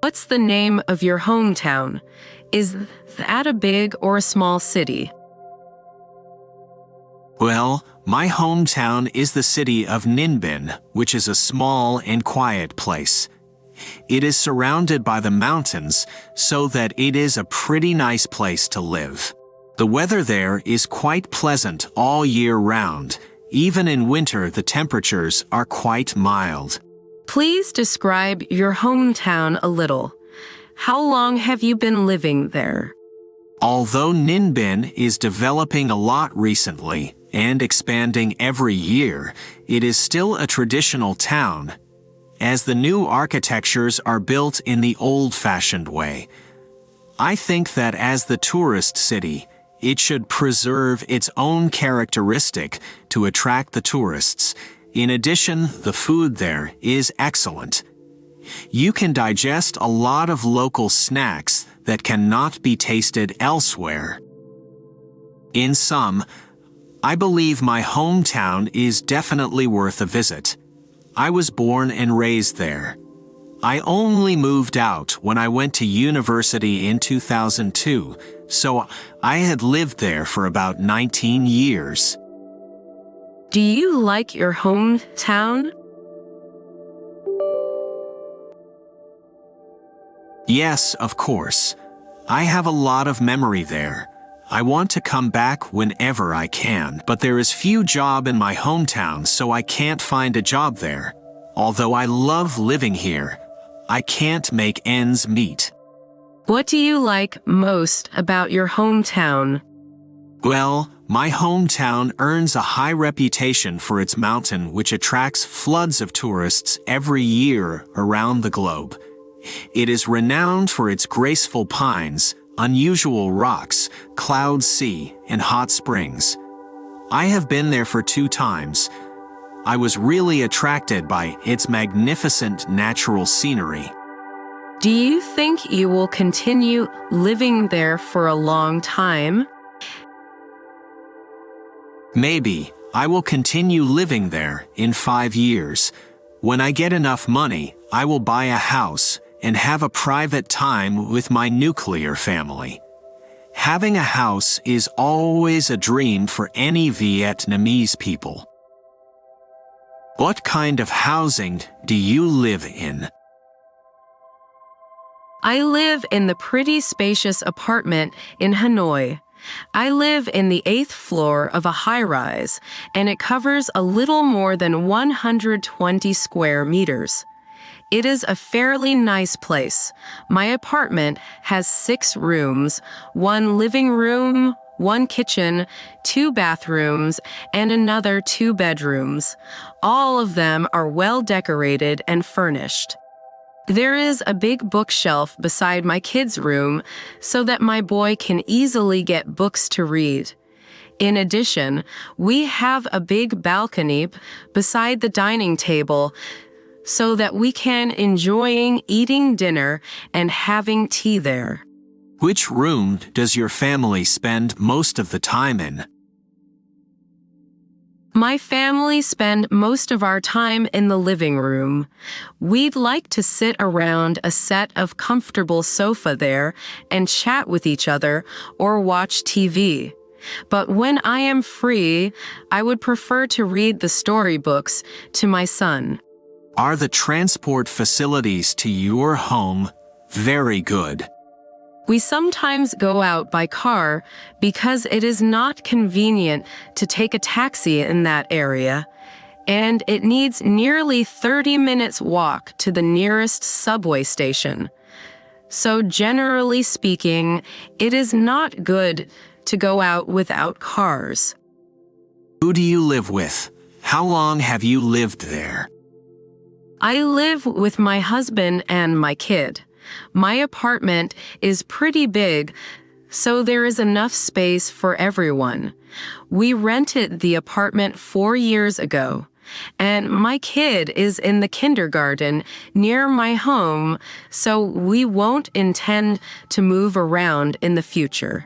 What's the name of your hometown? Is that a big or a small city? Well, my hometown is the city of Ninbin, which is a small and quiet place. It is surrounded by the mountains, so that it is a pretty nice place to live. The weather there is quite pleasant all year round. Even in winter, the temperatures are quite mild. Please describe your hometown a little. How long have you been living there? Although Ninbin is developing a lot recently and expanding every year, it is still a traditional town, as the new architectures are built in the old-fashioned way. I think that as the tourist city, it should preserve its own characteristic to attract the tourists. In addition, the food there is excellent. You can digest a lot of local snacks that cannot be tasted elsewhere. In sum, I believe my hometown is definitely worth a visit. I was born and raised there. I only moved out when I went to university in 2002, so I had lived there for about 19 years. Do you like your hometown? Yes, of course. I have a lot of memory there. I want to come back whenever I can, but there is few job in my hometown, so I can't find a job there. Although I love living here, I can't make ends meet. What do you like most about your hometown? Well, my hometown earns a high reputation for its mountain, which attracts floods of tourists every year around the globe. It is renowned for its graceful pines, unusual rocks, cloud sea, and hot springs. I have been there for 2 times. I was really attracted by its magnificent natural scenery. Do you think you will continue living there for a long time? Maybe I will continue living there in 5 years. When I get enough money, I will buy a house and have a private time with my nuclear family. Having a house is always a dream for any Vietnamese people. What kind of housing do you live in? I live in the pretty spacious apartment in Hanoi. I live in the 8th floor of a high-rise, and it covers a little more than 120 square meters. It is a fairly nice place. My apartment has 6 rooms, 1 living room, 1 kitchen, 2 bathrooms, and another 2 bedrooms. All of them are well decorated and furnished. There is a big bookshelf beside my kids' room so that my boy can easily get books to read. In addition, we have a big balcony beside the dining table so that we can enjoy eating dinner and having tea there. Which room does your family spend most of the time in? My family spend most of our time in the living room. We'd like to sit around a set of comfortable sofa there and chat with each other or watch TV. But when I am free, I would prefer to read the storybooks to my son. Are the transport facilities to your home very good? We sometimes go out by car because it is not convenient to take a taxi in that area, and it needs nearly 30 minutes walk to the nearest subway station. So generally speaking, it is not good to go out without cars. Who do you live with? How long have you lived there? I live with my husband and my kid. My apartment is pretty big, so there is enough space for everyone. We rented the apartment 4 years ago, and my kid is in the kindergarten near my home, so we won't intend to move around in the future.